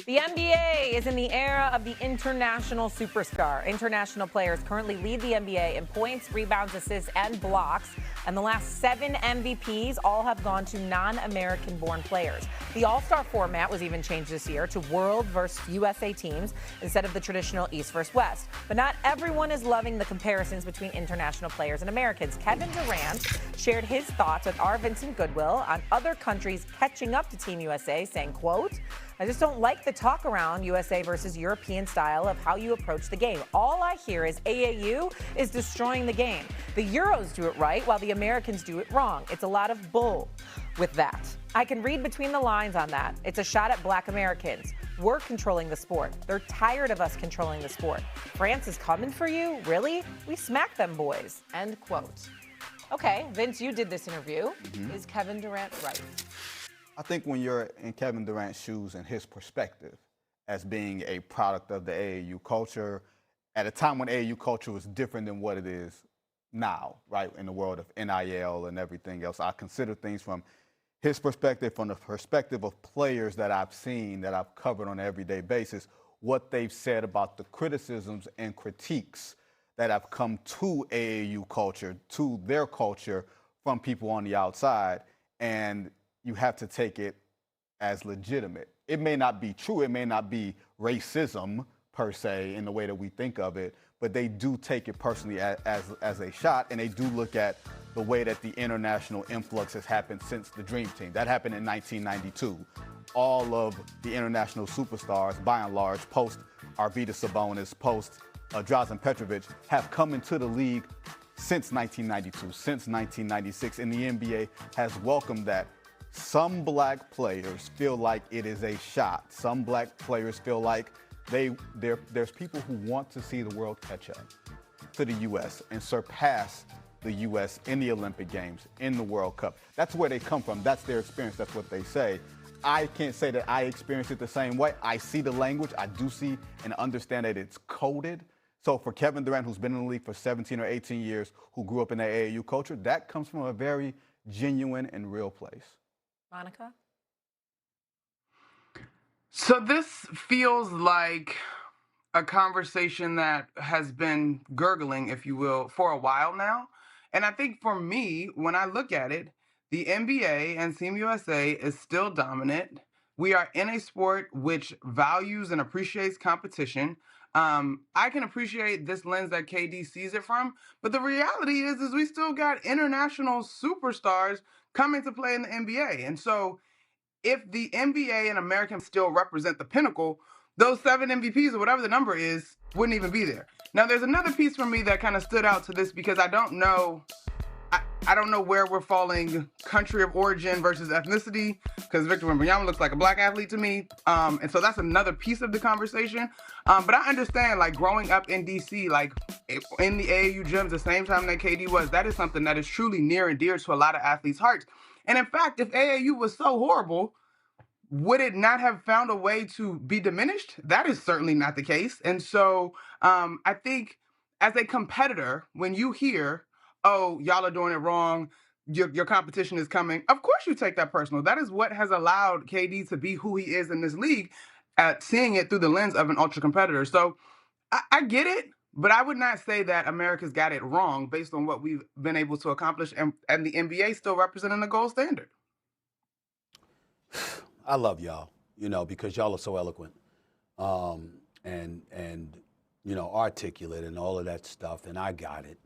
The NBA is in the era of the international superstar. International players currently lead the NBA in points, rebounds, assists, and blocks. And the last 7 MVPs all have gone to non-American born players. The All-Star format was even changed this year to World versus USA teams instead of the traditional East versus West. But not everyone is loving the comparisons between international players and Americans. Kevin Durant shared his thoughts with our Vincent Goodwill on other countries catching up to Team USA, saying, quote, "I just don't like the talk around USA versus European style of how you approach the game. All I hear is AAU is destroying the game. The Euros do it right while the Americans do it wrong. It's a lot of bull with that. I can read between the lines on that. It's a shot at Black Americans. We're controlling the sport. They're tired of us controlling the sport. France is coming for you? Really? We smack them boys." End quote. Okay, Vince, you did this interview. Is Kevin Durant right? I think when you're in Kevin Durant's shoes and his perspective as being a product of the AAU culture, at a time when AAU culture was different than what it is now, right, in the world of NIL and everything else, I consider things from his perspective, from the perspective of players that I've seen, that I've covered on an everyday basis, what they've said about the criticisms and critiques that have come to AAU culture, to their culture from people on the outside. And you have to take it as legitimate. It may not be true. It may not be racism per se in the way that we think of it, but they do take it personally as a shot, and they do look at the way that the international influx has happened since the Dream Team. That happened in 1992. All of the international superstars, by and large, post Arvydas Sabonis, post Drazen Petrovic, have come into the league since 1992, since 1996, and the NBA has welcomed that. Some black players feel like it is a shot. Some black players feel like there's people who want to see the world catch up to the U.S. and surpass the U.S. in the Olympic Games, in the World Cup. That's where they come from. That's their experience. That's what they say. I can't say that I experience it the same way. I see the language. I do see and understand that it's coded. So for Kevin Durant, who's been in the league for 17 or 18 years, who grew up in the AAU culture, that comes from a very genuine and real place. Monica? So this feels like a conversation that has been gurgling, if you will, for a while now. And I think for me, when I look at it, the NBA and Team USA is still dominant. We are in a sport which values and appreciates competition. I can appreciate this lens that KD sees it from, but the reality is we still got international superstars coming to play in the NBA. And so if the NBA and Americans still represent the pinnacle, those 7 MVPs or whatever the number is wouldn't even be there. Now, there's another piece for me that kind of stood out to this because I don't know where we're falling country of origin versus ethnicity, because Victor Wembanyama looks like a black athlete to me. And so that's another piece of the conversation. But I understand, like, growing up in D.C., like, in the AAU gyms the same time that KD was, that is something that is truly near and dear to a lot of athletes' hearts. And in fact, if AAU was so horrible, would it not have found a way to be diminished? That is certainly not the case. And so I think as a competitor, when you hear, oh, y'all are doing it wrong, your competition is coming, of course you take that personal. That is what has allowed KD to be who he is in this league, at seeing it through the lens of an ultra competitor. So I get it, but I would not say that America's got it wrong based on what we've been able to accomplish, and the NBA still representing the gold standard. I love y'all, because y'all are so eloquent and articulate and all of that stuff, and I got it.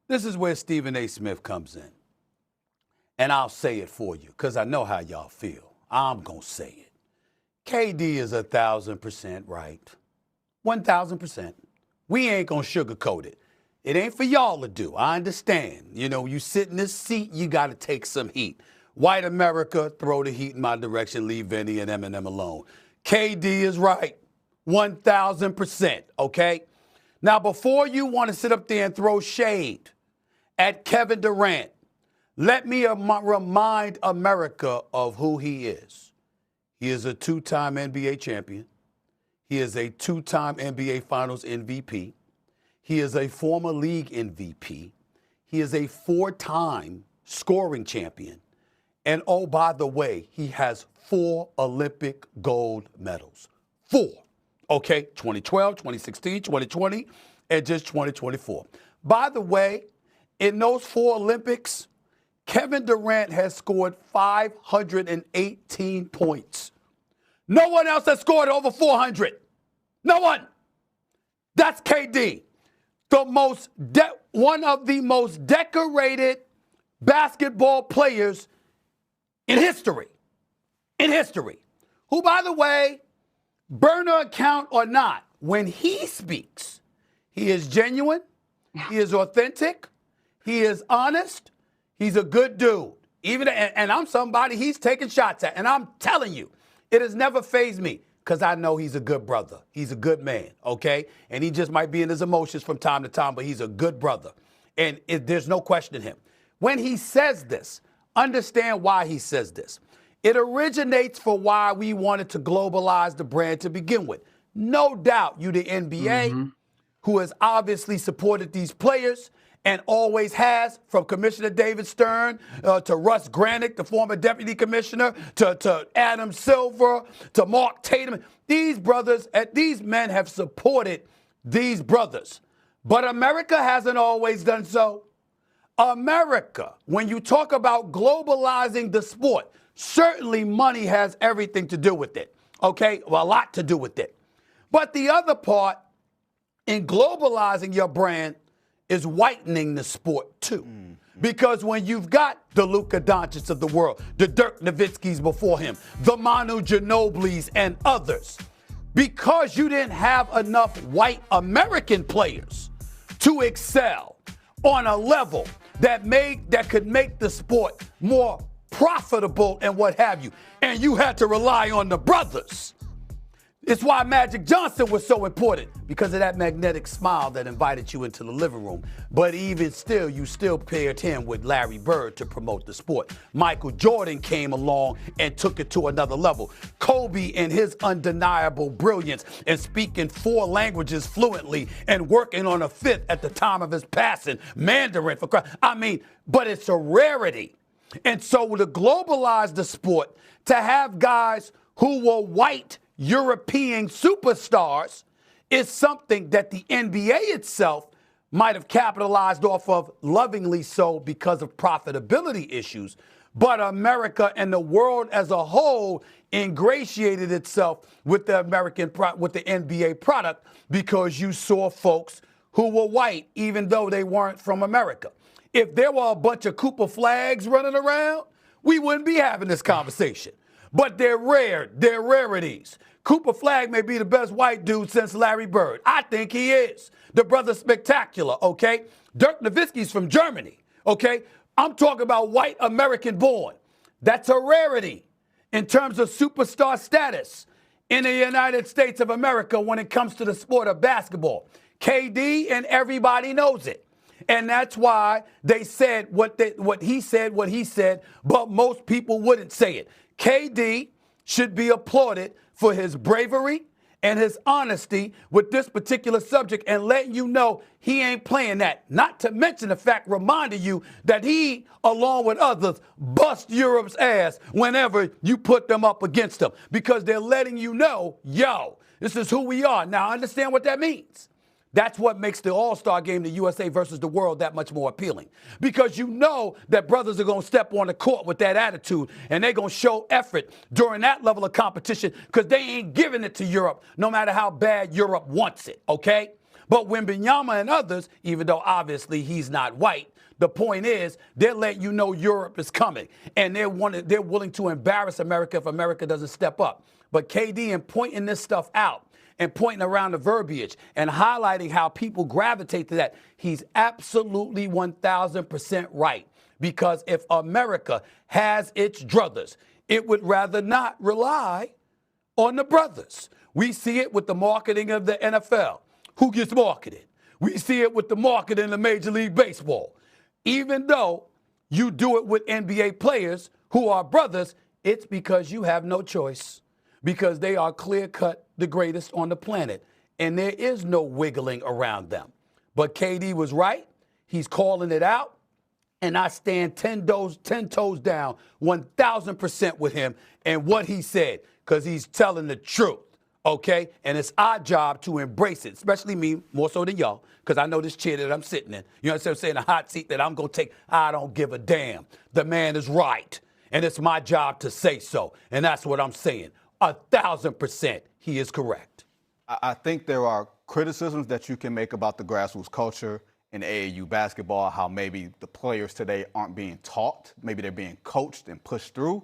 This is where Stephen A. Smith comes in. And I'll say it for you, because I know how y'all feel. I'm going to say it. KD is 1,000% right. 1,000%. We ain't going to sugarcoat it. It ain't for y'all to do. I understand. You sit in this seat, you got to take some heat. White America, throw the heat in my direction, leave Vinny and Eminem alone. KD is right. 1,000%, okay? Now, before you want to sit up there and throw shade at Kevin Durant, let me remind America of who he is. He is a 2-time NBA champion. He is a 2-time NBA Finals MVP. He is a former league MVP. He is a 4-time scoring champion. And oh, by the way, he has 4 Olympic gold medals. 4. Okay, 2012, 2016, 2020, and just 2024. By the way, in those 4 Olympics, Kevin Durant has scored 518 points. No one else has scored over 400. No one. That's KD, one of the most decorated basketball players in history. In history. Who, by the way, burner account or not, when he speaks, he is genuine, he is authentic, he is honest, he's a good dude. And I'm somebody he's taking shots at. And I'm telling you, it has never fazed me because I know he's a good brother. He's a good man, okay? And he just might be in his emotions from time to time, but he's a good brother. And there's no questioning him. When he says this, understand why he says this. It originates for why we wanted to globalize the brand to begin with. No doubt you, the NBA, who has obviously supported these players and always has, from Commissioner David Stern to Russ Granick, the former deputy commissioner, to Adam Silver, to Mark Tatum. These men have supported these brothers. But America hasn't always done so. America, when you talk about globalizing the sport, certainly money has everything to do with it, okay? Well, a lot to do with it. But the other part in globalizing your brand is whitening the sport too. Because when you've got the Luka Doncic of the world, the Dirk Nowitzkis before him, the Manu Ginobilis and others, because you didn't have enough white American players to excel on a level that could make the sport more profitable and what have you, and you had to rely on the brothers. It's why Magic Johnson was so important, because of that magnetic smile that invited you into the living room. But even still, you still paired him with Larry Bird to promote the sport. Michael Jordan came along and took it to another level. Kobe, in his undeniable brilliance and speaking 4 languages fluently and working on a 5th at the time of his passing, Mandarin for Christ. But it's a rarity. And so to globalize the sport, to have guys who were white European superstars is something that the NBA itself might have capitalized off of, lovingly so, because of profitability issues. But America and the world as a whole ingratiated itself with the NBA product, because you saw folks who were white, even though they weren't from America. If there were a bunch of Cooper flags running around, we wouldn't be having this conversation. But they're rare. They're rarities. Cooper Flagg may be the best white dude since Larry Bird. I think he is. The brother's spectacular, okay? Dirk Nowitzki's from Germany, okay? I'm talking about white American born. That's a rarity in terms of superstar status in the United States of America when it comes to the sport of basketball. KD, and everybody knows it. And that's why they said what he said, but most people wouldn't say it. KD should be applauded for his bravery and his honesty with this particular subject, and letting you know he ain't playing that. Not to mention the fact, reminding you that he, along with others, bust Europe's ass whenever you put them up against them, because they're letting you know, yo, this is who we are. Now, understand what that means. That's what makes the All-Star game, the USA versus the world, that much more appealing. Because you know that brothers are going to step on the court with that attitude, and they're going to show effort during that level of competition, because they ain't giving it to Europe, no matter how bad Europe wants it, okay? But when Wembanyama and others, even though obviously he's not white, the point is they're letting you know Europe is coming, and they're willing to embarrass America if America doesn't step up. But KD, in pointing this stuff out, and pointing around the verbiage and highlighting how people gravitate to that, he's absolutely 1,000% right. Because if America has its druthers, it would rather not rely on the brothers. We see it with the marketing of the NFL. Who gets marketed? We see it with the marketing of Major League Baseball. Even though you do it with NBA players who are brothers, it's because you have no choice. Because they are clear-cut the greatest on the planet, and there is no wiggling around them. But KD was right. He's calling it out, And I stand 10 toes down, 1,000% with him and what he said, because he's telling the truth, okay? And it's our job to embrace it, especially me, more so than y'all, because I know this chair that I'm sitting in. You know what I'm saying? A hot seat that I'm going to take. I don't give a damn. The man is right, and it's my job to say so, and that's what I'm saying. 1,000% he is correct. I think there are criticisms that you can make about the grassroots culture in AAU basketball, how maybe the players today aren't being taught, maybe they're being coached and pushed through.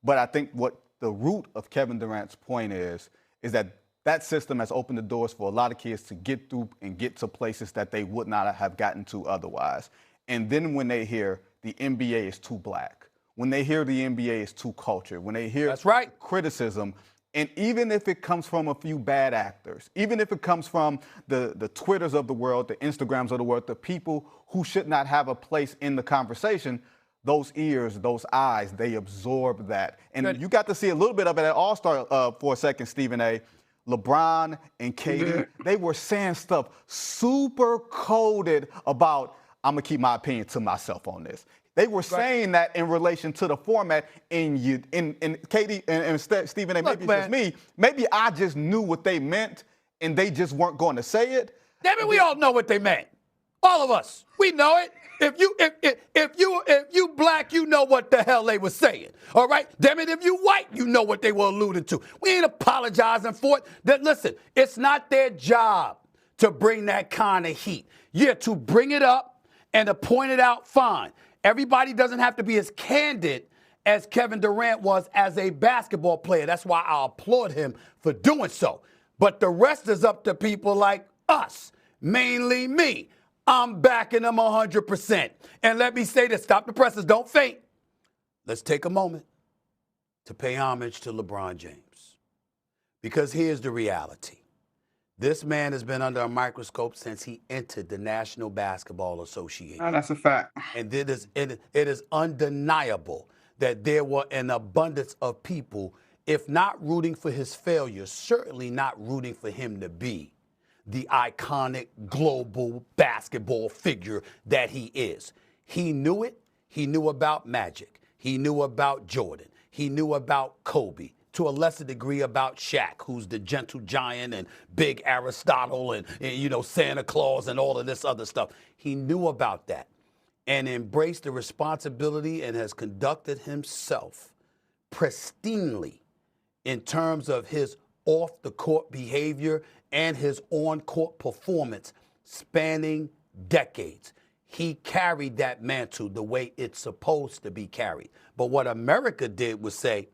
But I think what the root of Kevin Durant's point is that that system has opened the doors for a lot of kids to get through and get to places that they would not have gotten to otherwise. And then when they hear the NBA is too black, when they hear the NBA is too cultured, when they hear That's right. criticism, and even if it comes from a few bad actors, even if it comes from the Twitters of the world, the Instagrams of the world, the people who should not have a place in the conversation, those ears, those eyes, they absorb that. And you got to see a little bit of it at All-Star for a second, Stephen A. LeBron and KD, they were saying stuff super coded about, I'm going to keep my opinion to myself on this. They were saying that in relation to the format, and KD and Stephen A. Maybe it's just me. Maybe I just knew what they meant, and they just weren't going to say it. Damn it, we all know what they meant. All of us, we know it. If you black, you know what the hell they were saying. All right? Damn it, if you white, you know what they were alluding to. We ain't apologizing for it. That listen, it's not their job to bring that kind of heat. Yeah, to bring it up and to point it out, fine. Everybody doesn't have to be as candid as Kevin Durant was as a basketball player. That's why I applaud him for doing so. But the rest is up to people like us, mainly me. I'm backing them 100%. And let me say this, stop the presses, don't faint. Let's take a moment to pay homage to LeBron James. Because here's the reality. This man has been under a microscope since he entered the National Basketball Association. Oh, that's a fact. And it is undeniable that there were an abundance of people, if not rooting for his failure, certainly not rooting for him to be the iconic global basketball figure that he is. He knew it. He knew about Magic. He knew about Jordan. He knew about Kobe. To a lesser degree about Shaq, who's the gentle giant, and big Aristotle, and you know, Santa Claus and all of this other stuff. He knew about that and embraced the responsibility and has conducted himself pristinely in terms of his off-the-court behavior and his on-court performance spanning decades. He carried that mantle the way it's supposed to be carried. But what America did was say,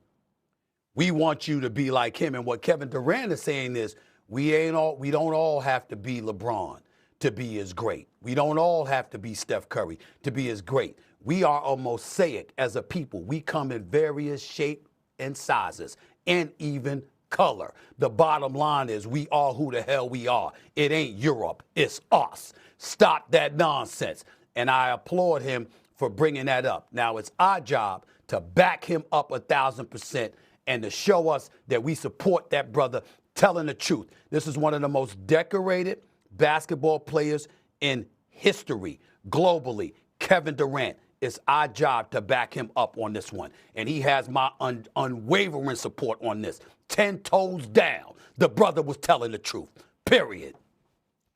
we want you to be like him. And what Kevin Durant is saying is, we don't all have to be LeBron to be as great. We don't all have to be Steph Curry to be as great. We are a mosaic as a people. We come in various shapes and sizes and even color. The bottom line is we are who the hell we are. It ain't Europe, it's us. Stop that nonsense. And I applaud him for bringing that up. Now it's our job to back him up 1,000%. And to show us that we support that brother telling the truth. This is one of the most decorated basketball players in history, globally. Kevin Durant. It's our job to back him up on this one. And he has my unwavering support on this. 10 toes down. The brother was telling the truth. Period.